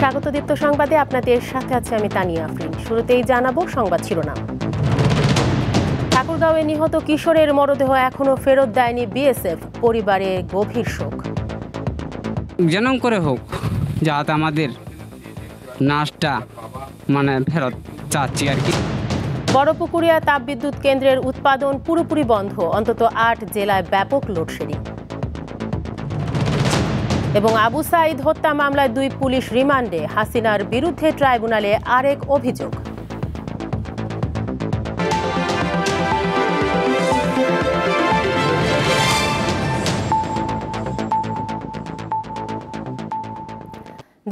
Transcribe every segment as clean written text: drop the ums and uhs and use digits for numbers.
স্বাগত দীপ্ত সংবাদে আপনাদের সাথে আছে আমি তানিয়া আফরিন। শুরুতেই জানাবো সংবাদ শিরোনাম। ঠাকুরগাঁওয়ে নিহত কিশোরের মরদেহ এখনো ফেরত দেয়নি বিএসএফ, পরিবারে গভীর শোক। যেন করে হোক যাতে আমাদের নাশটা ফেরত চাচ্ছি আর কি। বড়পুকুরিয়া তাপবিদ্যুৎ কেন্দ্রের উৎপাদন পুরোপুরি বন্ধ, অন্তত 8 জেলায় ব্যাপক লোডশেডিং। এবং আবু সাঈদ হত্যা মামলায় 2 পুলিশ রিমান্ডে, হাসিনার বিরুদ্ধে ট্রাইব্যুনালে আরেক অভিযোগ।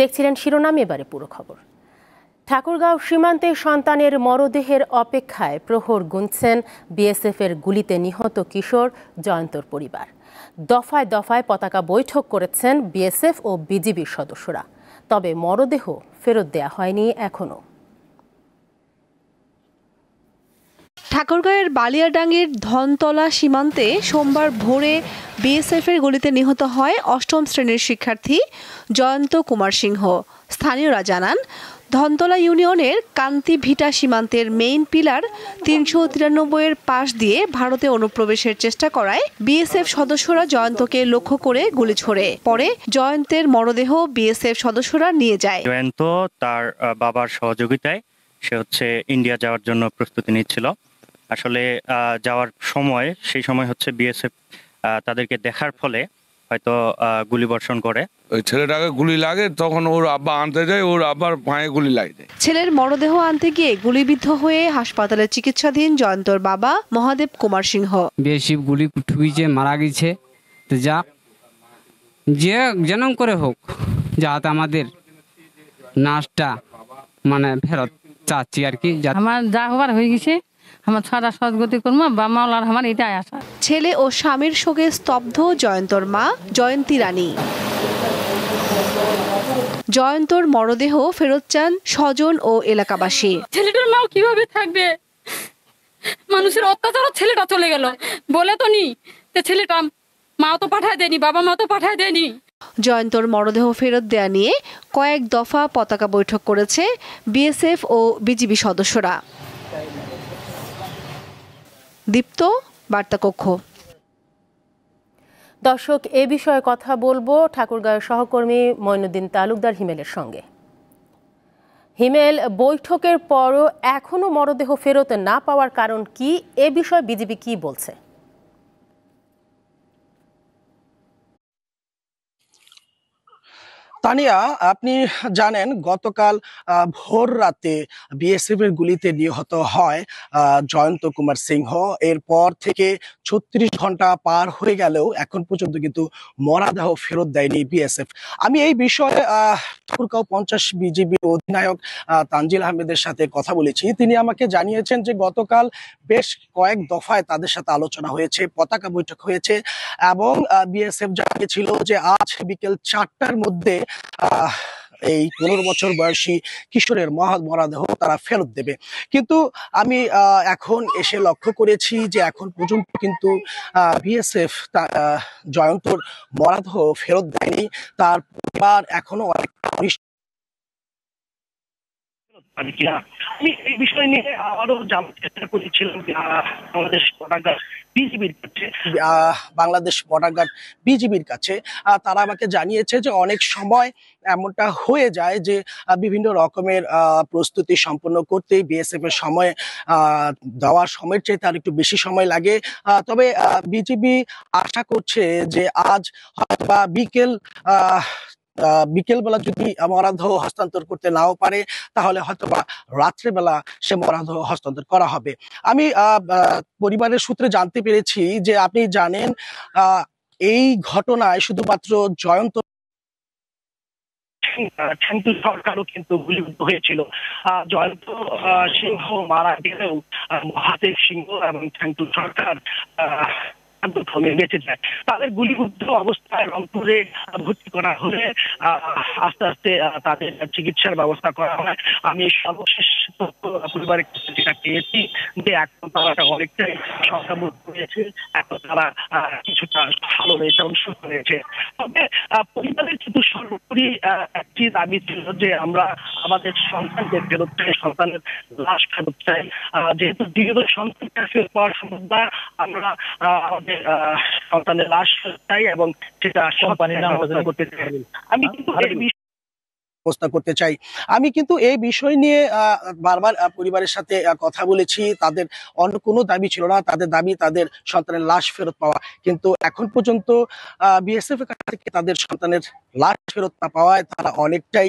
দেখছিলেন শিরোনাম, এবারে পুরো খবর। ঠাকুরগাঁও সীমান্তে সন্তানের মরদেহের অপেক্ষায় প্রহর গুনছেন বিএসএফের গুলিতে নিহত কিশোর জয়ন্তর পরিবার। দফায় দফায় পতাকা বৈঠক করেছেন বিএসএফ ও বিজিবির সদস্যরা, তবে মরদেহ ফেরত দেয়া হয়নি এখনো। ঠাকুরগাঁওয়ের বালিয়াডাঙ্গির ধনতলা সীমান্তে সোমবার ভোরে বিএসএফের গুলিতে নিহত হয় 8ম শ্রেণীর শিক্ষার্থী জয়ন্ত কুমার সিংহ। স্থানীয়রা জানান, ধনতলা ইউনিয়নের কান্তি ভিটা সীমান্তের মেইন পিলার 393-এর পাশ দিয়ে ভারতে অনুপ্রবেশের চেষ্টা করায় বিএসএফ সদস্যরা জয়ন্তকে লক্ষ্য করে গুলি ছোড়ে। পরে জয়ন্তের মরদেহ বিএসএফ সদস্যরা নিয়ে যায়। জয়ন্ত তার বাবার সহযোগিতায় সে ইন্ডিয়া যাওয়ার জন্য প্রস্তুতি নিচ্ছিল। আসলে যাওয়ার সময় সেই সময় বিএসএফ তাদেরকে দেখার ফলে হয়তো গুলি বর্ষণ করে। ওই ছেলেটাকে গুলি লাগে, তখন ওর আব্বা আনতে যায়, ওর আব্বার পায়ে গুলি লাগে। ছেলের মরদেহ আনতে গিয়ে গুলিবিদ্ধ হয়ে হাসপাতালে চিকিৎসাধীন জয়ন্তর বাবা মহাদেব কুমার সিংহ। বেশি গুলি ঠুইছে, মারা গেছে। তো যে যেন করে হোক যাতে আমাদের নাশটা ফেরত চাচ্ছি আর কি। আমার যা হবার হয়ে গেছে, আমার ছড়া সদ্গতি করবো বা মাওলার আমার এটাই আশা। ছেলে ও স্বামীর শোকে স্তব্ধ জয়ন্তর মা জয়ন্তী রানী। জয়ন্তর মরদেহ ফেরত চান স্বজন ও এলাকাবাসী। ছেলেটার মাও কিভাবে থাকবে? মানুষের অত্যাচার ছেলেটা চলে গেল বলে তো নি, ছেলেটা মাও তো পাঠায় দেয়নি, বাবা মা তো পাঠায় দেয়নি। জয়ন্তর মরদেহ ফেরত দেয়া নিয়ে কয়েক দফা পতাকা বৈঠক করেছে বিএসএফ ও বিজিবি সদস্যরা। দীপ্ত, বার্তাকক্ষ। দর্শক, এ বিষয়ে কথা বলবো ঠাকুরগাঁওয়ের সহকর্মী মঈনুদ্দিন তালুকদার হিমেলের সঙ্গে। হিমেল, বৈঠকের পরও এখনো মরদেহ ফেরত না পাওয়ার কারণ কি? এ বিষয়ে বিজিবি কি বলছে? তানিয়া, আপনি জানেন গতকাল ভোর রাতে বিএসএফ এর গুলিতে নিহত হয় জয়ন্ত কুমার সিংহ। এরপর থেকে 36 ঘন্টা পার হয়ে গেলেও এখন পর্যন্ত কিন্তু মরদেহ ফেরত দেয়নি বিএসএফ। আমি এই বিষয়ে ঠাকুরগাঁও 50 বিজিবি অধিনায়ক তানজিল আহমেদের সাথে কথা বলেছি। তিনি আমাকে জানিয়েছেন যে গতকাল বেশ কয়েক দফায় তাদের সাথে আলোচনা হয়েছে, পতাকা বৈঠক হয়েছে এবং বিএসএফ জানিয়েছিল যে আজ বিকেল 4টার মধ্যে এই 15 বছর বয়সী কিশোরের মরদেহ তারা ফেরত দেবে। কিন্তু আমি এখন এসে লক্ষ্য করেছি যে এখন পর্যন্ত কিন্তু বিএসএফ জয়ন্তর মরদেহ ফেরত দেয়নি। তার পরিবার এখনো অনেক আমি এই বিষয় নিয়ে আরো জানতে চেষ্টা করেছিলাম বাংলাদেশ বর্ডার গার্ড বিজিবির কাছে। তারা আমাকে জানিয়েছে যে অনেক সময় এমনটা হয়ে যায় যে বিভিন্ন রকমের প্রস্তুতি সম্পন্ন করতে বিএসএফ এর সময় দেওয়ার সময়ের চেয়ে তার একটু বেশি সময় লাগে। তবে বিজিবি আশা করছে যে আজ বা বিকেলবেলা যদি মরদেহ হস্তান্তর করতে নাও পারে, তাহলে হয়তো বা রাত্রেবেলা সে মরদেহ হস্তান্তর করা হবে। আমি পরিবারের সূত্রে জানতে পেরেছি যে আপনি জানেন এই ঘটনায় শুধুমাত্র জয়ন্ত সরকারও কিন্তু গুলিবিদ্ধ হয়েছিল। জয়ন্ত সিংহ মারা গেলেও মহাদেব সিংহ এবং ঠ্যাংটু সরকার ভাগ্যক্রমে বেঁচে যায়। তাদের গুলিবিদ্ধ অবস্থায় রংপুরে ভর্তি করা হলে আস্তে আস্তে তাদের চিকিৎসার ব্যবস্থা করা হয়। আমি সর্বশেষ তথ্য পরিবারের কাছে যেটা পেয়েছি যে এখন তারা অনেকটাই সংখ্যাবোধ করেছে, এখন তারা কিছুটা ভালো রয়েছে এবং সুস্থ রয়েছে। তবে পরিবারের কিন্তু সর্বোপরি একটি দাবি ছিল যে আমরা আমাদের সন্তানকে ফেরত চাই, সন্তানের লাশ ফেরত চাই। যেহেতু দীর্ঘ সন্তানটা ফেরত পাওয়ার সম্ভব না, আমরা আমাদের সন্তানের লাশ ফেরত চাই এবং সেটা করতে চাই। আমি কিন্তু আমি কিন্তু এই বিষয় নিয়ে বারবার পরিবারের সাথে কথা বলেছি। তাদের অন্য কোনো দাবি ছিল না, তাদের দাবি তাদের সন্তানের লাশ ফেরত পাওয়া। কিন্তু এখন পর্যন্ত বিএসএফ এর কাছ থেকে তাদের সন্তানের লাশ ফেরত না পাওয়ায় তারা অনেকটাই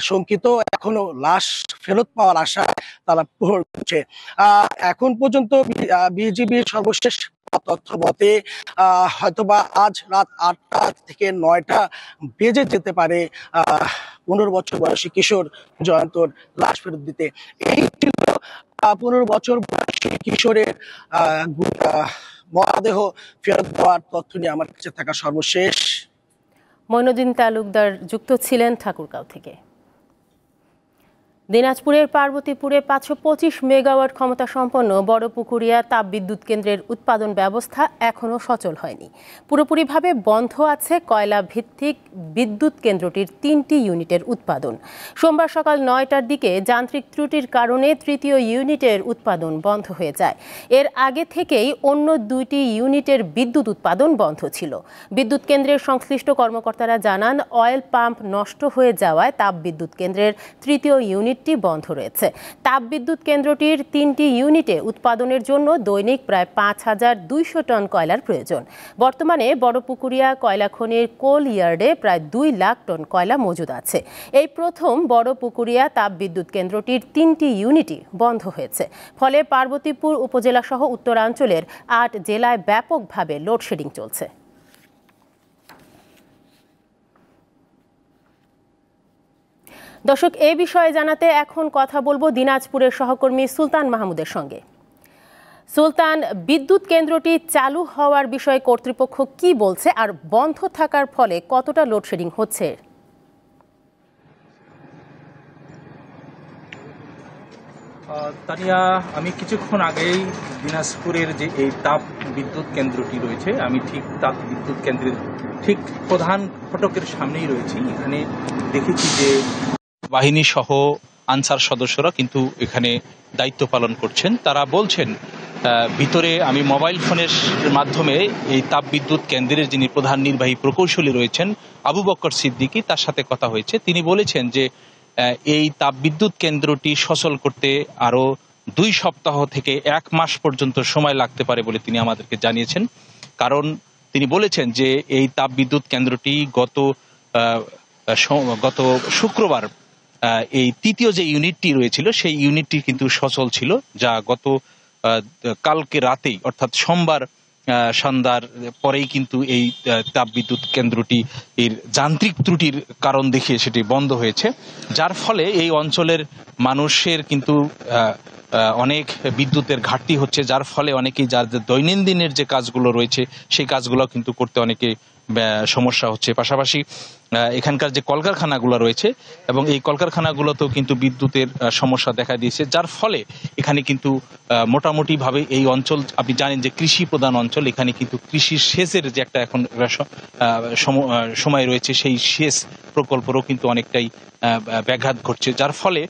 শঙ্কিত। এখনো লাশ ফেরত পাওয়ার আশায় তারা প্রহর করছে। এখন পর্যন্ত বিজিবির সর্বশেষ তথ্য মতে হয়তোবা আজ রাত 8টা থেকে 9টা বেজে যেতে পারে 15 বছর বয়সী কিশোর জয়ন্তর লাশ ফেরত দিতে। এই ছিল 15 বছর বয়সী কিশোরের মরদেহ ফেরত দেওয়ার তথ্য নিয়ে আমার কাছে থাকা সর্বশেষ। মইনুদ্দিন তালুকদার যুক্ত ছিলেন ঠাকুরগাঁও থেকে। দিনাজপুরের পার্বতীপুরে 525 মেগাওয়াট ক্ষমতা সম্পন্ন বড়পুকুরিয়া তাপবিদ্যুৎ কেন্দ্রের উৎপাদন ব্যবস্থা এখনও সচল হয়নি। পুরোপুরিভাবে বন্ধ আছে কয়লা ভিত্তিক বিদ্যুৎ কেন্দ্রটির 3টি ইউনিটের উৎপাদন। সোমবার সকাল 9টার দিকে যান্ত্রিক ত্রুটির কারণে 3য় ইউনিটের উৎপাদন বন্ধ হয়ে যায়। এর আগে থেকেই অন্য 2টি ইউনিটের বিদ্যুৎ উৎপাদন বন্ধ ছিল। বিদ্যুৎ কেন্দ্রের সংশ্লিষ্ট কর্মকর্তারা জানান, অয়েল পাম্প নষ্ট হয়ে যাওয়ায় তাপবিদ্যুৎ কেন্দ্রের 3য় ইউনিট বন্ধ রয়েছে। তাপবিদ্যুৎ কেন্দ্রটির 3টি ইউনিটে উৎপাদনের জন্য দৈনিক প্রায় 5200 টন কয়লার প্রয়োজন। বর্তমানে বড়পুকুরিয়া কয়লা খনির কোল ইয়ার্ডে প্রায় 2 লাখ টন কয়লা মজুদ আছে। এই প্রথম বড়পুকুরিয়া তাপবিদ্যুৎ কেন্দ্রটির 3টি ইউনিটই বন্ধ হয়েছে। ফলে পার্বতীপুর উপজেলা সহ উত্তরাঞ্চলের 8 জেলায় ব্যাপকভাবে লোডশেডিং চলছে। দর্শক, এই বিষয়ে জানাতে এখন কথা বলবো দিনাজপুরের সহকর্মী সুলতান মাহমুদের সঙ্গে। সুলতান, বিদ্যুৎ কেন্দ্রটি চালু হওয়ার বিষয়ে কর্তৃপক্ষ কি বলছে, আর বন্ধ থাকার ফলে কতটা লোডশেডিং হচ্ছে? তানিয়া, আমি কিছুক্ষণ আগেই দিনাজপুরের যে এই তাপ বিদ্যুৎ কেন্দ্রটি রয়েছে, আমি ঠিক তাপ বিদ্যুৎ কেন্দ্রের ঠিক প্রধান ফটকের সামনেই রয়েছি। এখানে দেখেছি যে বাহিনী সহ আনসার সদস্যরা কিন্তু এখানে দায়িত্ব পালন করছেন। তারা বলছেন, ভিতরে আমি মোবাইল ফোনের মাধ্যমে এই তাপবিদ্যুৎ কেন্দ্রের যিনি প্রধান নির্বাহী প্রকৌশলী রয়েছেন আবু বকর সিদ্দিকী, তার সাথে কথা হয়েছে। তিনি বলেছেন যে এই তাপবিদ্যুৎ কেন্দ্রটি সচল করতে আরো 2 সপ্তাহ থেকে 1 মাস পর্যন্ত সময় লাগতে পারে বলে তিনি আমাদেরকে জানিয়েছেন। কারণ তিনি বলেছেন যে এই তাপবিদ্যুৎ কেন্দ্রটি গত শুক্রবার এই 3য় যে ইউনিটটি রয়েছিল সেই ইউনিটটি কিন্তু সচল ছিল, যা গত কালকে রাতেই অর্থাৎ সোমবার সন্ধ্যার পরেই কিন্তু এই তাপবিদ্যুৎ কেন্দ্রটি এর যান্ত্রিক ত্রুটির কারণ দেখিয়ে সেটি বন্ধ হয়েছে, যার ফলে এই অঞ্চলের মানুষের কিন্তু অনেক বিদ্যুতের ঘাটতি হচ্ছে, যার ফলে অনেকেই যার দৈনন্দিনের যে কাজগুলো রয়েছে সেই কাজগুলো কিন্তু করতে অনেকে সমস্যা হচ্ছে। পাশাপাশি এখানকার যে কলকারখানাগুলো রয়েছে এবং এই কলকারখানাগুলোতেও কিন্তু বিদ্যুতের সমস্যা দেখা দিয়েছে, যার ফলে এখানে কিন্তু মোটামুটিভাবে এই অঞ্চল, আপনি জানেন যে কৃষি প্রধান অঞ্চল, এখানে কিন্তু কৃষি সেচের যে একটা এখন সময় রয়েছে, সেই সেচ প্রকল্পেরও কিন্তু অনেকটাই ব্যাঘাত ঘটছে, যার ফলে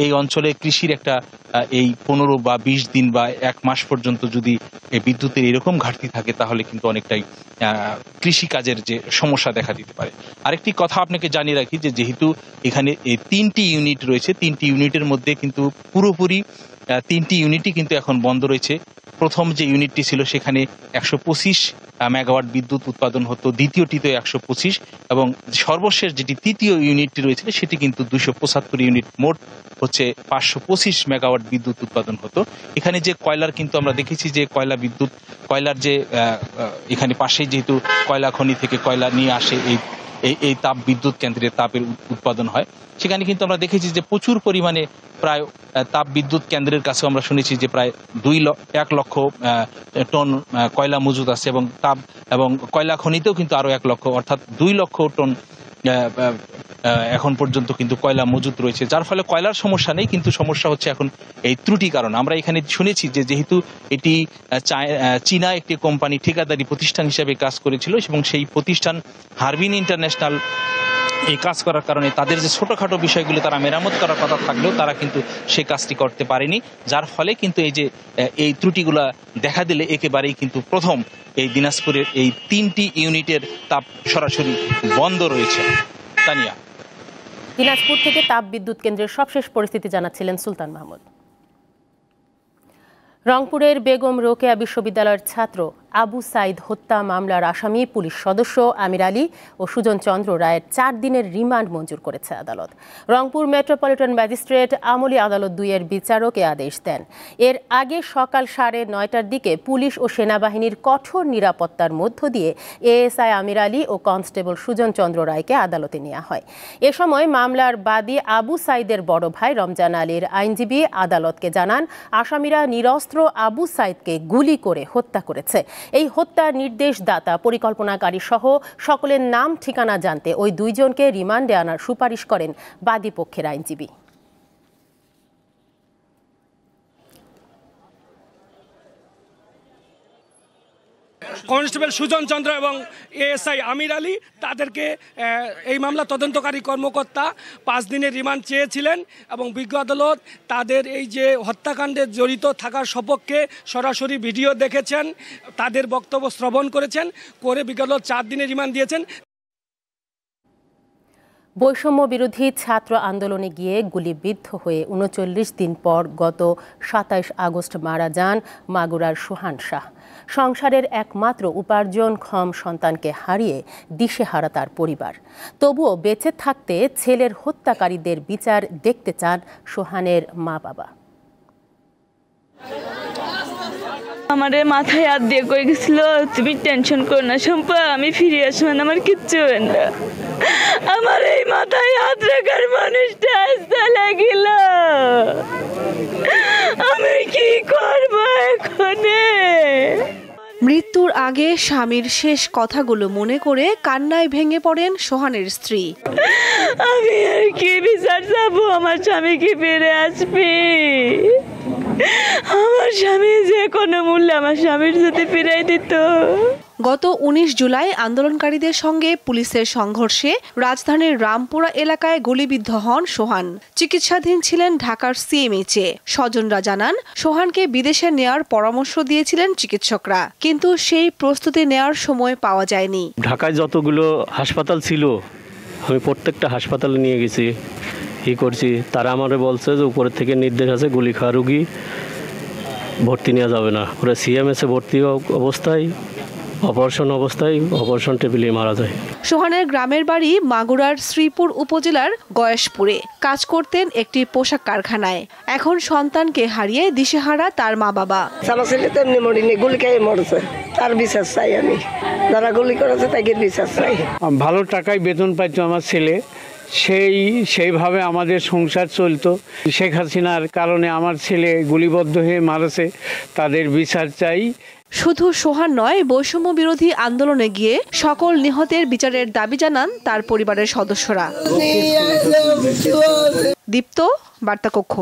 এই অঞ্চলে কৃষির একটা এই 15 বা 20 দিন বা 1 মাস পর্যন্ত যদি বিদ্যুতের এরকম ঘাটতি থাকে তাহলে কিন্তু অনেকটাই কৃষি কাজের যে সমস্যা দেখা দিতে পারে। আরেকটি কথা আপনাকে জানিয়ে রাখি যে যেহেতু এখানে এই 3টি ইউনিট রয়েছে, 3টি ইউনিটের মধ্যে কিন্তু পুরোপুরি 3টি ইউনিটই কিন্তু এখন বন্ধ রয়েছে। প্রথম যে ইউনিটটি ছিল সেখানে 125 মেগাওয়াট বিদ্যুৎ উৎপাদন হতো, দ্বিতীয়টিতে 125 এবং সর্বশেষ যেটি 3য় ইউনিটটি রয়েছিল সেটি কিন্তু 275 ইউনিট, মোট হচ্ছে 525 মেগাওয়াট বিদ্যুৎ উৎপাদন হতো। এখানে যে কয়লার কিন্তু আমরা দেখেছি যে কয়লার যে এখানে পাশেই যেহেতু কয়লা খনি থেকে কয়লা নিয়ে আসে এই তাপ বিদ্যুৎ কেন্দ্রের তাপের উৎপাদন হয়। সেখানে কিন্তু আমরা দেখেছি যে প্রচুর পরিমাণে প্রায় তাপ বিদ্যুৎ কেন্দ্রের কাছে আমরা শুনেছি যে প্রায় 1 লক্ষ টন কয়লা মজুদ আছে এবং কয়লা খনিতেও কিন্তু আরো 1 লক্ষ, অর্থাৎ 2 লক্ষ টন এখন পর্যন্ত কিন্তু কয়লা মজুদ রয়েছে, যার ফলে কয়লার সমস্যা নেই, কিন্তু সমস্যা হচ্ছে এখন এই ত্রুটি কারণ। আমরা এখানে শুনেছি যে যেহেতু এটি চীনা একটি কোম্পানি ঠিকাদারি প্রতিষ্ঠান হিসেবে কাজ করেছিল এবং সেই প্রতিষ্ঠান হারবিন ইন্টারন্যাশনাল এই কাজ করার কারণে তাদের যে ছোটখাটো বিষয়গুলো তারা মেরামত করার কথা থাকলেও তারা কিন্তু সেই কাজটি করতে পারেনি, যার ফলে কিন্তু এই ত্রুটিগুলা দেখা দিলে একেবারেই কিন্তু প্রথম এই দিনাজপুরের এই 3টি ইউনিটের তাপ সরাসরি বন্ধ রয়েছে। তানিয়া, দিনাজপুর থেকে তাপ বিদ্যুৎ কেন্দ্রের সবশেষ পরিস্থিতি জানাচ্ছিলেন সুলতান মাহমুদ। রংপুরের বেগম রোকেয়া বিশ্ববিদ্যালয়ের ছাত্র আবু সাইদ হত্যা মামলার আসামি পুলিশ সদস্য আমির আলী ও সুজন চন্দ্র রায়ের 4 দিনের রিমান্ড মঞ্জুর করেছে আদালত। রংপুর মেট্রোপলিটন ম্যাজিস্ট্রেট আমলি আদালত 2-এর বিচারক এ আদেশ দেন। এর আগে সকাল 9:30টার দিকে পুলিশ ও সেনাবাহিনীর কঠোর নিরাপত্তার মধ্য দিয়ে এএসআই আমির আলী ও কনস্টেবল সুজন চন্দ্র রায়কে আদালতে নেওয়া হয়। এ সময় মামলার বাদী আবু সাইদের বড় ভাই রমজান আলীর আইনজীবী আদালতকে জানান, আসামিরা নিরস্ত্র আবু সাইদকে গুলি করে হত্যা করেছে। এই হত্যার নির্দেশদাতা, পরিকল্পনাকারী সহ সকলের নাম ঠিকানা জানতে ওই 2 জনকে রিমান্ডে আনার সুপারিশ করেন বাদী পক্ষের আইনজীবী। কনস্টেবল সুজন চন্দ্র এবং এএসআই আমির আলী তাদেরকে এই মামলা তদন্তকারী কর্মকর্তা 5 দিনের রিমান্ড চেয়েছিলেন এবং বিজ্ঞ আদালত তাদের এই যে হত্যাকাণ্ডে জড়িত থাকার সপক্ষে সরাসরি ভিডিও দেখেছেন, তাদের বক্তব্য শ্রবণ করেছেন, করে বিজ্ঞ আদালত 4 দিনের রিমান্ড দিয়েছেন। বৈষম্য বিরোধী ছাত্র আন্দোলনে গিয়ে গুলিবিদ্ধ হয়ে 39 দিন পর গত 27 আগস্ট মারা যান মাগুরার সোহান শাহ। সংসারের একমাত্র উপার্জনক্ষম সন্তানকে হারিয়ে দিশেহারা তার পরিবার। তবুও বেঁচে থাকতে ছেলের হত্যাকারীদের বিচার দেখতে চান সোহানের মা বাবা। আমারে মাথায় হাত দিয়ে কয়ে গেছিল, তুমি টেনশন করো না শম্পা, আমি ফিরে আসবো না, আমার কিচ্ছু হবে না। আমার এই মাথায় হাত রাখার মানুষটা আসতে লাগিল, আমি কি করবো এখন? মৃত্যুর আগে স্বামীর শেষ কথাগুলো মনে করে কান্নায় ভেঙে পড়েন সোহানের স্ত্রী। আমি আর কি বিচার যাবো, আমার স্বামী কি ফিরে আসবে? আমার স্বামী যে কোনো মূল্যে আমার স্বামীর যদি ফিরাই দিত। গত 19 জুলাই আন্দোলনকারীদের সঙ্গে পুলিশের সংঘর্ষে রাজধানীর রামপুরা এলাকায় গুলিবিদ্ধ হন সোহান। চিকিৎসাধীন ছিলেন ঢাকার সিএমএইচে। স্বজনরা জানান, সোহানকে বিদেশে নেয়ার পরামর্শ দিয়েছিলেন চিকিৎসকরা, কিন্তু সেই প্রস্তুতি নেয়ার সময় পাওয়া যায়নি। ঢাকায় যতগুলো হাসপাতাল ছিল আমি প্রত্যেকটা হাসপাতালে নিয়ে গেছি, করছি। তারা আমারে বলছে যে উপরের থেকে নির্দেশ আছে, গুলি খাওয়া রুগী ভর্তি নেওয়া যাবে না। ওরা সিএমএসে ভর্তি অবস্থায় অপারেশন টেবিলে মারা যায়। সোহানের গ্রামের বাড়ি মাগুরার শ্রীপুর উপজেলার গয়েশপুরে। কাজ করতেন একটি পোশাক কারখানায়। এখন সন্তানকে হারিয়ে দিশেহারা তার মা বাবা। আমার ছেলে তেমনি মরিনি, গুলি খেয়ে মরেছে, তার বিচার চাই আমি। যারা গুলি করেছে তাকে বিচার চাই। ভালো টাকায় বেতন পাইতো আমার ছেলে, সেইভাবে আমাদের সংসার চলতো। শেখ হাসিনার কারণে আমার ছেলে গুলিবদ্ধ হয়ে মারছে, তাদের বিচার চাই। শুধু সোহান নয়, বৈষম্য বিরোধী আন্দোলনে গিয়ে সকল নিহতের বিচারের দাবি জানান তার পরিবারের সদস্যরা। দীপ্ত, বার্তাকক্ষ।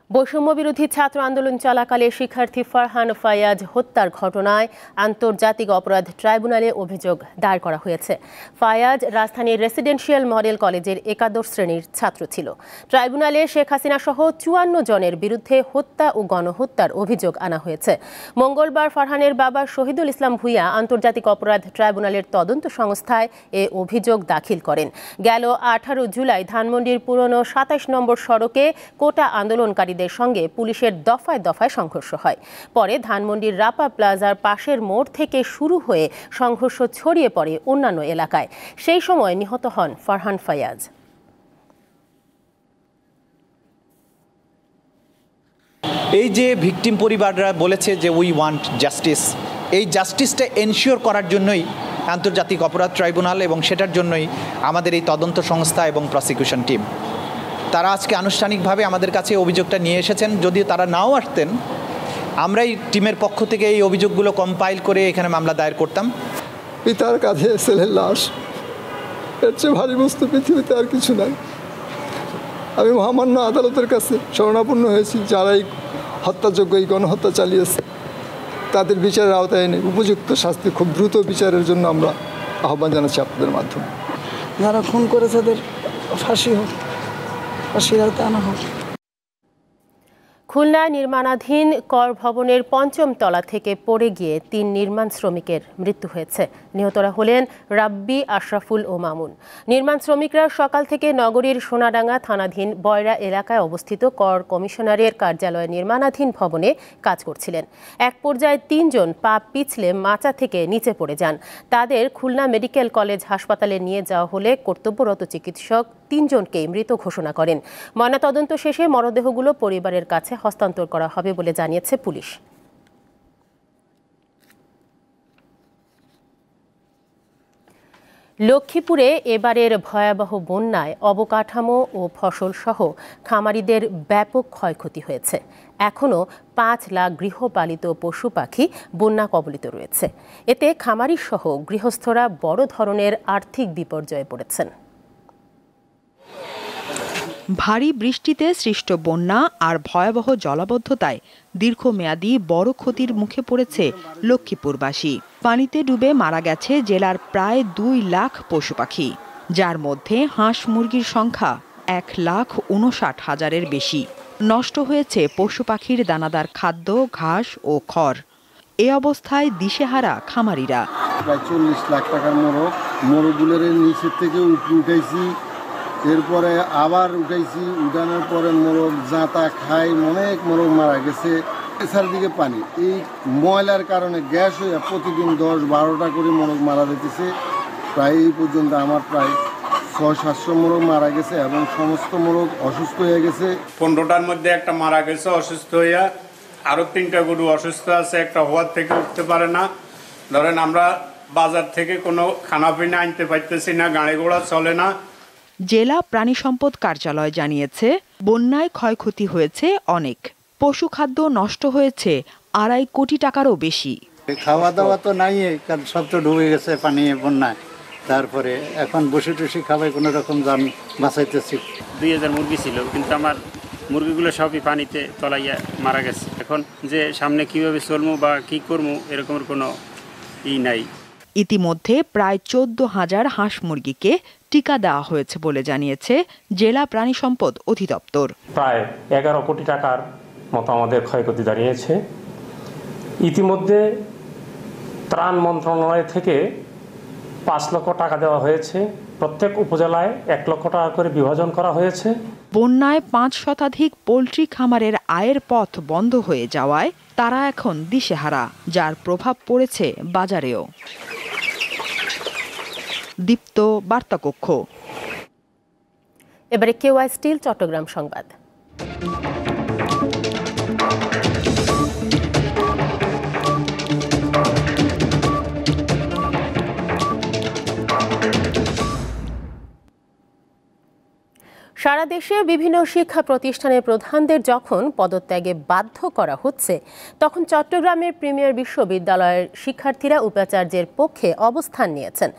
বৈষম্য বিরোধী ছাত্র আন্দোলন চলাকালে শিক্ষার্থী ফারহান ফায়াজ হত্যার ঘটনায় আন্তর্জাতিক অপরাধ ট্রাইব্যুনালে অভিযোগ দায়ের করা হয়েছে। ফায়াজ রাজধানীর রেসিডেন্সিয়াল মডেল কলেজের 11 শ্রেণীর ছাত্র ছিল। ট্রাইব্যুনালে শেখ হাসিনা সহ 54 জনের বিরুদ্ধে হত্যা ও গণহত্যার অভিযোগ আনা হয়েছে। মঙ্গলবার ফারহানের বাবা শহীদুল ইসলাম ভূঁইয়া আন্তর্জাতিক অপরাধ ট্রাইব্যুনালের তদন্ত সংস্থায় এ অভিযোগ দাখিল করেন। গেল 18 জুলাই ধানমন্ডির পুরনো 27 নম্বর সড়কে কোটা আন্দোলনকারী সঙ্গে পুলিশের দফায় দফায় সংঘর্ষ হয়। পরে ধানমন্ডির রাপা প্লাজার পাশের মোড় থেকে শুরু হয়ে সংঘর্ষ ছড়িয়ে পড়ে অন্যান্য এলাকায়। সেই সময় নিহত হন ফারহান ফায়াজ। এই যে ভিকটিম পরিবাররা বলেছে যে উই ওয়ান্ট জাস্টিস, এই জাস্টিসটা এনশিওর করার জন্যই আন্তর্জাতিক অপরাধ ট্রাইব্যুনাল এবং সেটার জন্যই আমাদের এই তদন্ত সংস্থা এবং প্রসিকিউশন টিম। তারা আজকে আনুষ্ঠানিকভাবে আমাদের কাছে অভিযোগটা নিয়ে এসেছেন। যদিও তারা নাও আসতেন, আমরাই টিমের পক্ষ থেকে এই অভিযোগগুলো কম্পাইল করে এখানে মামলা দায়ের করতাম। পিতার কাঁধে ছেলের লাশ, এর চেয়ে ভারী বস্তু পৃথিবীতে আর কিছু নাই। আমি মহামান্য আদালতের কাছে শরণাপন্ন হয়েছি, যারা এই হত্যাযোগ্য এই গণহত্যা চালিয়েছে তাদের বিচারের আওতায় এনে উপযুক্ত শাস্তি খুব দ্রুত বিচারের জন্য আমরা আহ্বান জানাচ্ছি আপনাদের মাধ্যমে। যারা খুন করেছে তাদের ফাঁসি হোক, ফাঁসির আওতায় আনা হোক। খুলনায় নির্মাণাধীন কর ভবনের ৫ম তলা থেকে পড়ে গিয়ে ৩ নির্মাণ শ্রমিকের মৃত্যু হয়েছে। নিহতরা হলেন রাব্বি, আশরাফুল ও মামুন। নির্মাণ শ্রমিকরা সকাল থেকে নগরীর সোনাডাঙ্গা থানাধীন বয়রা এলাকায় অবস্থিত কর কমিশনারের কার্যালয়ে নির্মাণাধীন ভবনে কাজ করছিলেন। এক পর্যায়ে ৩ জন পা পিছলে মাচা থেকে নিচে পড়ে যান। তাদের খুলনা মেডিকেল কলেজ হাসপাতালে নিয়ে যাওয়া হলে কর্তব্যরত চিকিৎসক ৩ জনকে মৃত ঘোষণা করেন। ময়নাতদন্ত শেষে মরদেহগুলো পরিবারের কাছে হস্তান্তর করা হবে বলে জানিয়েছে পুলিশ। লক্ষ্মীপুরে এবারের ভয়াবহ বন্যায় অবকাঠামো ও ফসল সহ খামারিদের ব্যাপক ক্ষয়ক্ষতি হয়েছে। এখনও ৫ লাখ গৃহপালিত পশু পাখি বন্যা কবলিত রয়েছে। এতে খামারি সহ গৃহস্থরা বড় ধরনের আর্থিক বিপর্যয়ে পড়েছেন। ভারী বৃষ্টিতে সৃষ্ট বন্যা আর ভয়াবহ জলাবদ্ধতায় দীর্ঘমেয়াদী বড় ক্ষতির মুখে পড়েছে লক্ষ্মীপুরবাসী। পানিতে ডুবে মারা গেছে জেলার প্রায় ২ লাখ পশু পাখি, যার মধ্যে হাঁস মুরগির সংখ্যা ১,৫৯,০০০-এর বেশি। নষ্ট হয়েছে পশু পাখির দানাদার খাদ্য, ঘাস ও খড়। এ অবস্থায় দিশেহারা খামারিরা। প্রায় ৪০ লাখ টাকার মোরগগুলোর নিচের থেকে উঠাইছি, এরপরে আবার উঠাইছি, উঠানোর পরে মোরগ জাঁতা খাই, অনেক মোরগ মারা গেছে। চারদিকে পানি, এই ময়লার কারণে গ্যাস হয়ে প্রতিদিন ১০-১২টা করে মোরগ মারা যেতেছে। প্রায় এই পর্যন্ত আমার প্রায় ৬০০-৭০০ মোরগ মারা গেছে এবং সমস্ত মোরগ অসুস্থ হয়ে গেছে। ১৫টার মধ্যে একটা মারা গেছে অসুস্থ হইয়া, আরও ৩টা গরু অসুস্থ আছে, একটা হওয়ার থেকে উঠতে পারে না। ধরেন আমরা বাজার থেকে কোনো খানাপিনা আনতে পারতেছি না, গাড়ি ঘোড়া চলে না। জেলা প্রাণী সম্পদ কার্যালয় জানিয়েছে, বন্যায় ক্ষয়ক্ষতি হয়েছে অনেক। পশু খাদ্য নষ্ট হয়েছে ২.৫ কোটি টাকারও বেশি। খাওয়া দাওয়া তো নাই, কারণ সব তো ডুবে গেছে পানি বন্যায়। তারপরে এখন বসে টসে খাবার কোনো রকম যান বাঁচাইতেছি। ২,০০০ মুরগি ছিল, কিন্তু আমার মুরগিগুলো সবই পানিতে তলাইয়া মারা গেছে। এখন যে সামনে কিভাবে চলবো বা কি করবো এরকমের কোনো নাই। ইতিমধ্যে প্রায় ১৪,০০০ হাঁস মুরগিকে টিকা দেওয়া হয়েছে বলে জানিয়েছে জেলা প্রাণী সম্পদ অধিদপ্তর। প্রায় ১১ কোটি টাকার মতো আমাদের ক্ষয়ক্ষতি দাঁড়িয়েছে। ইতিমধ্যে ত্রাণ মন্ত্রণালয় থেকে ৫ লক্ষ টাকা দেওয়া হয়েছে। প্রত্যেক উপজেলায় ১ লক্ষ টাকা করে বিভাজন করা হয়েছে। বন্যায় ৫ শতাধিক পোল্ট্রি খামারের আয়ের পথ বন্ধ হয়ে যাওয়ায় তারা এখন দিশেহারা, যার প্রভাব পড়েছে বাজারেও। দীপ্ত বার্তাকক্ষ। এবারে কেওয়াই স্টিল চট্টগ্রাম সংবাদ। সারা দেশে বিভিন্ন শিক্ষা প্রতিষ্ঠানের প্রধানদের যখন পদত্যাগে বাধ্য করা হচ্ছে, তখন চট্টগ্রামের প্রিমিয়ার বিশ্ববিদ্যালয়ের শিক্ষার্থীরা উপাচার্যের পক্ষে অবস্থান নিয়েছেন।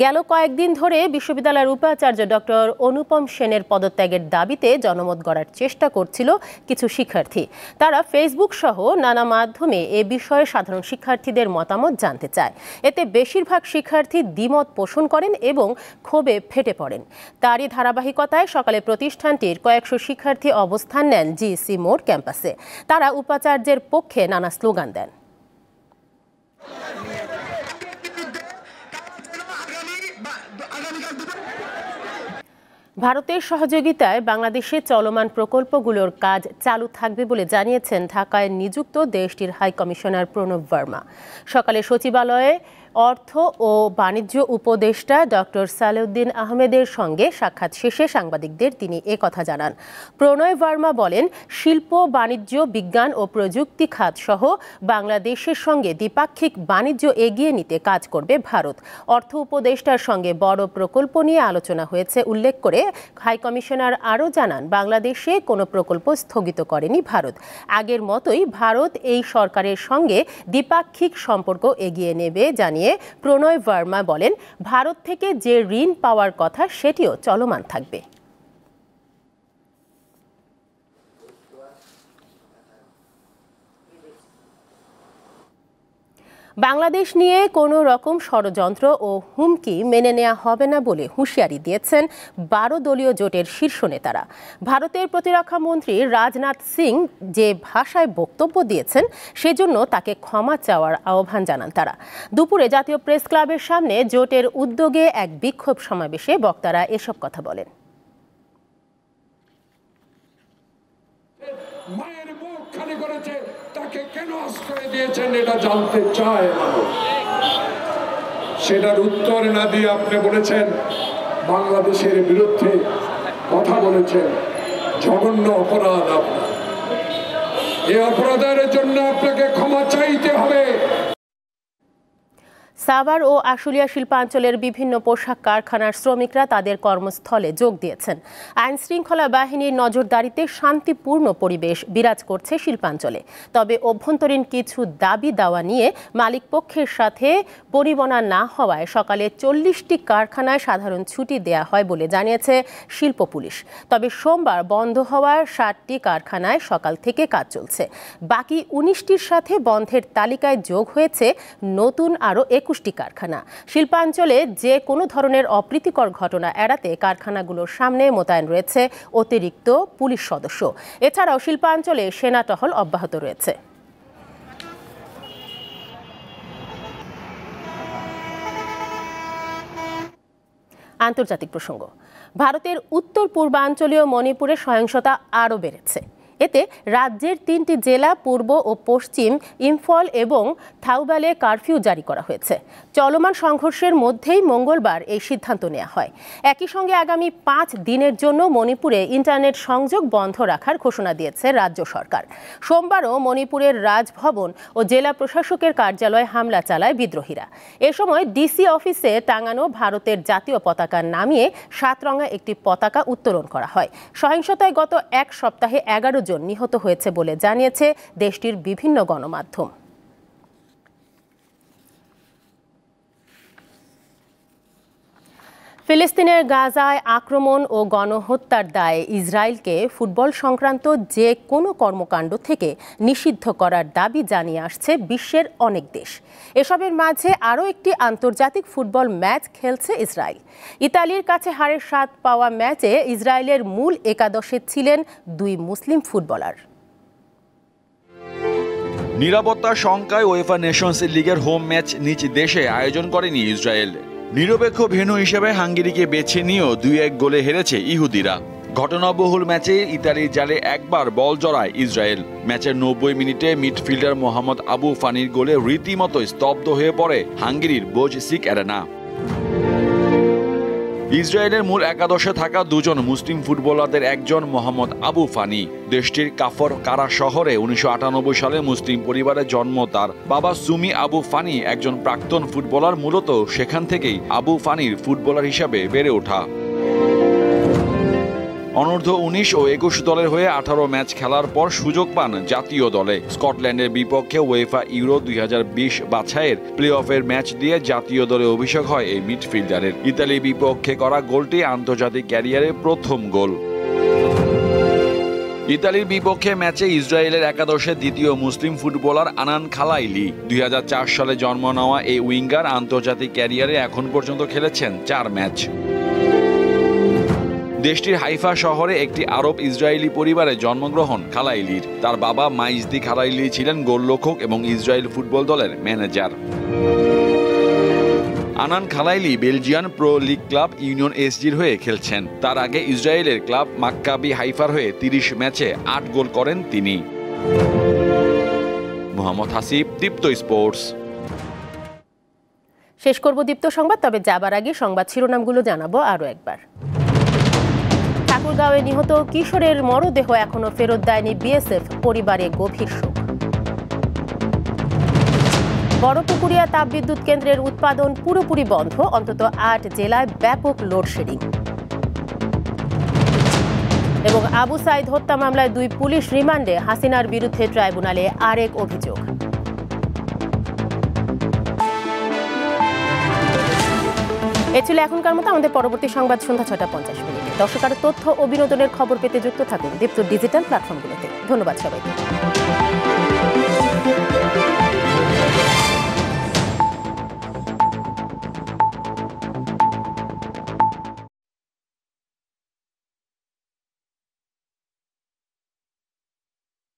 গেল কয়েকদিন ধরে বিশ্ববিদ্যালয়ের উপাচার্য ডক্টর অনুপম সেনের পদত্যাগের দাবিতে জনমত গড়ার চেষ্টা করছিল কিছু শিক্ষার্থী। তারা ফেসবুক সহ নানা মাধ্যমে এ বিষয়ে সাধারণ শিক্ষার্থীদের মতামত জানতে চায়। এতে বেশিরভাগ শিক্ষার্থী দ্বিমত পোষণ করেন এবং ক্ষোভে ফেটে পড়েন। তারই ধারাবাহিকতায় সকালে প্রতিষ্ঠানটির কয়েকশো শিক্ষার্থী অবস্থান নেন জিসি মোড় ক্যাম্পাসে। তারা উপাচার্যের পক্ষে নানা স্লোগান দেন। ভারতের সহযোগিতায় বাংলাদেশে চলমান প্রকল্পগুলোর কাজ চালু থাকবে বলে জানিয়েছেন ঢাকায় নিযুক্ত দেশটির হাই কমিশনার প্রণব বর্মা। সকালে সচিবালয়ে অর্থ ও বাণিজ্য উপদেষ্টা ডক্টর সালেউদ্দিন আহমেদের সঙ্গে সাক্ষাৎ শেষে সাংবাদিকদের তিনি একথা জানান। প্রণয় ভার্মা বলেন, শিল্প, বাণিজ্য, বিজ্ঞান ও প্রযুক্তি খাত সহ বাংলাদেশের সঙ্গে দ্বিপাক্ষিক বাণিজ্য এগিয়ে নিতে কাজ করবে ভারত। অর্থ উপদেষ্টার সঙ্গে বড় প্রকল্প নিয়ে আলোচনা হয়েছে উল্লেখ করে হাইকমিশনার আরও জানান, বাংলাদেশে কোনো প্রকল্প স্থগিত করেনি ভারত। আগের মতোই ভারত এই সরকারের সঙ্গে দ্বিপাক্ষিক সম্পর্ক এগিয়ে নেবে জানিয়ে প্রণয় ভার্মা বলেন, ভারত থেকে যে ঋণ পাওয়ার কথা সেটিও চলমান থাকবে। বাংলাদেশ নিয়ে কোনো রকম ষড়যন্ত্র ও হুমকি মেনে নেওয়া হবে না বলে হুঁশিয়ারি দিয়েছেন 12 দলীয় জোটের শীর্ষ নেতারা। ভারতের প্রতিরক্ষা মন্ত্রী রাজনাথ সিং যে ভাষায় বক্তব্য দিয়েছেন সেজন্য তাকে ক্ষমা চাওয়ার আহ্বান জানান তারা। দুপুরে জাতীয় প্রেস ক্লাবের সামনে জোটের উদ্যোগে এক বিক্ষোভ সমাবেশে বক্তারা এসব কথা বলেন। তাকে কেন আশ্রয় দিয়েছেন এটা জানতে চায় মানুষ। সেটার উত্তর না দিয়ে আপনি বলেছেন বাংলাদেশের বিরুদ্ধে কথা বলেছেন, জঘন্য অপরাধ আপনার। এই অপরাধের জন্য আপনাকে ক্ষমা চাইতে হবে। সাভার ও আশুলিয়া শিল্পাঞ্চলের বিভিন্ন পোশাক কারখানার শ্রমিকরা তাদের কর্মস্থলে যোগ দিয়েছেন। আইন শৃঙ্খলা বাহিনীর নজরদারিতে শান্তিপূর্ণ পরিবেশ বিরাজ করছে শিল্পাঞ্চলে। তবে অভ্যন্তরীণ কিছু দাবি দাওয়া নিয়ে মালিকপক্ষের সাথে পরিবনা না হওয়ায় সকালে 40টি কারখানায় সাধারণ ছুটি দেয়া হয় বলে জানিয়েছে শিল্প পুলিশ। তবে সোমবার বন্ধ হওয়ার 60টি কারখানায় সকাল থেকে কাজ চলছে। বাকি 19টির সাথে বন্ধের তালিকায় যোগ হয়েছে নতুন আরও 21টি কারখানা। শিল্পাঞ্চলে যে কোনো ধরনের অপ্রীতিকর ঘটনা এড়াতে কারখানাগুলোর সামনে মোতায়েন রয়েছে অতিরিক্ত পুলিশ সদস্য। এছাড়াও শিল্পাঞ্চলে সেনা টহল অব্যাহত রয়েছে। আন্তর্জাতিক প্রসঙ্গ। ভারতের উত্তর পূর্বাঞ্চলীয় মণিপুরে সহিংসতা আরও বেড়েছে। এতে রাজ্যের 3টি জেলা পূর্ব ও পশ্চিম ইম্ফল এবং থাউবালে কারফিউ জারি করা হয়েছে। চলমান সংঘর্ষের মধ্যেই মঙ্গলবার এই সিদ্ধান্ত নেওয়া হয়। একই সঙ্গে আগামী 5 দিনের জন্য মণিপুরে ইন্টারনেট সংযোগ বন্ধ রাখার ঘোষণা দিয়েছে রাজ্য সরকার। সোমবারও মণিপুরের রাজভবন ও জেলা প্রশাসকের কার্যালয়ে হামলা চালায় বিদ্রোহীরা। এ সময় ডিসি অফিসে টাঙানো ভারতের জাতীয় পতাকা নামিয়ে 7 রঙা একটি পতাকা উত্তোলন করা হয়। সহিংসতায় গত এক সপ্তাহে 11 জন নিহত হয়েছে বলে জানিয়েছে দেশটির বিভিন্ন গণমাধ্যম। ফিলিস্তিনের গাজায় আক্রমণ ও গণহত্যার দায়ে ইসরায়েলকে ফুটবল সংক্রান্ত যে কোনো কর্মকাণ্ড থেকে নিষিদ্ধ করার দাবি জানিয়ে আসছে বিশ্বের অনেক দেশ। এসবের মাঝে আরও একটি আন্তর্জাতিক ফুটবল ম্যাচ খেলছে ইসরায়েল। ইতালির কাছে হারের স্বাদ পাওয়া ম্যাচে ইসরায়েলের মূল একাদশে ছিলেন 2 মুসলিম ফুটবলার। নিরাপত্তার শঙ্কায় উয়েফা নেশনস লিগের হোম ম্যাচ নিজ দেশে আয়োজন করেনি ইসরায়েল। নিরপেক্ষ ভেন্যু হিসেবে হাঙ্গেরিকে বেছে নিয়েও 2-1 গোলে হেরেছে ইহুদিরা। ঘটনাবহুল ম্যাচে ইতালির জালে একবার বল জড়ায় ইসরায়েল। ম্যাচের 90 মিনিটে মিডফিল্ডার মোহাম্মদ আবু ফানির গোলে রীতিমতো স্তব্ধ হয়ে পড়ে হাঙ্গেরির বোজসিক অ্যারেনা। ইসরায়েলের মূল একাদশে থাকা 2 জন মুসলিম ফুটবলারদের একজন মোহাম্মদ আবু ফানি। দেশটির কাফর কারা শহরে 1998 সালে মুসলিম পরিবারে জন্ম তার। বাবা সুমি আবু ফানি একজন প্রাক্তন ফুটবলার। মূলত সেখান থেকেই আবু ফানির ফুটবলার হিসাবে বেড়ে ওঠা। অনূর্ধ্ব 19 ও 21 দলের হয়ে 18 ম্যাচ খেলার পর সুযোগ পান জাতীয় দলে। স্কটল্যান্ডের বিপক্ষে উয়েফা ইউরো 2020 বাছাইয়ের প্লে অফের ম্যাচ দিয়ে জাতীয় দলে অভিষেক হয় এই মিডফিল্ডারের। ইতালির বিপক্ষে করা গোলটি আন্তর্জাতিক ক্যারিয়ারে প্রথম গোল। ইতালির বিপক্ষে ম্যাচে ইসরায়েলের একাদশে দ্বিতীয় মুসলিম ফুটবলার আনান খালাইলি। 2004 সালে জন্ম নেওয়া এই উইঙ্গার আন্তর্জাতিক ক্যারিয়ারে এখন পর্যন্ত খেলেছেন 4 ম্যাচ। দেশটির হাইফা শহরে একটি আরব ইসরায়েলি পরিবারে জন্মগ্রহণ খালাইলির। তার বাবা মাইজদি খালাইলি ছিলেন গোলরক্ষক এবং ইসরায়েল ফুটবল দলের manager. Anan Khalaili Belgian pro league club Union এসজির হয়ে খেলছেন। তার আগে ইসরায়েলের ক্লাব মাক্কাবি হাইফার হয়ে 30 ম্যাচে 8 গোল করেন তিনি। মোহাম্মদ হাসিব, দীপ্ত স্পোর্টস। শেষ করব দীপ্ত সংবাদ, তবে যাবার আগে সংবাদ শিরোনামগুলো জানাবো আরও একবার। ঠাকুরগাঁওয়ে নিহত কিশোরের মরদেহ এখনো ফেরত দেয়নি বিএসএফ, পরিবারে গভীর শোক। বড়পুকুরিয়া তাপবিদ্যুৎ কেন্দ্রের উৎপাদন পুরোপুরি বন্ধ, অন্তত 8 জেলায় ব্যাপক লোডশেডিং। এবং আবু সাইদ হত্যা মামলায় 2 পুলিশ রিমান্ডে, হাসিনার বিরুদ্ধে ট্রাইব্যুনালে আরেক অভিযোগ। এ ছিল এখনকার মতো। আমাদের পরবর্তী সংবাদ সন্ধ্যা 6:50। দর্শক, আরো তথ্য ও বিনোদনের খবর পেতে যুক্ত থাকুন দীপ্ত ডিজিটাল প্ল্যাটফর্মগুলোতে। ধন্যবাদ সবাইকে।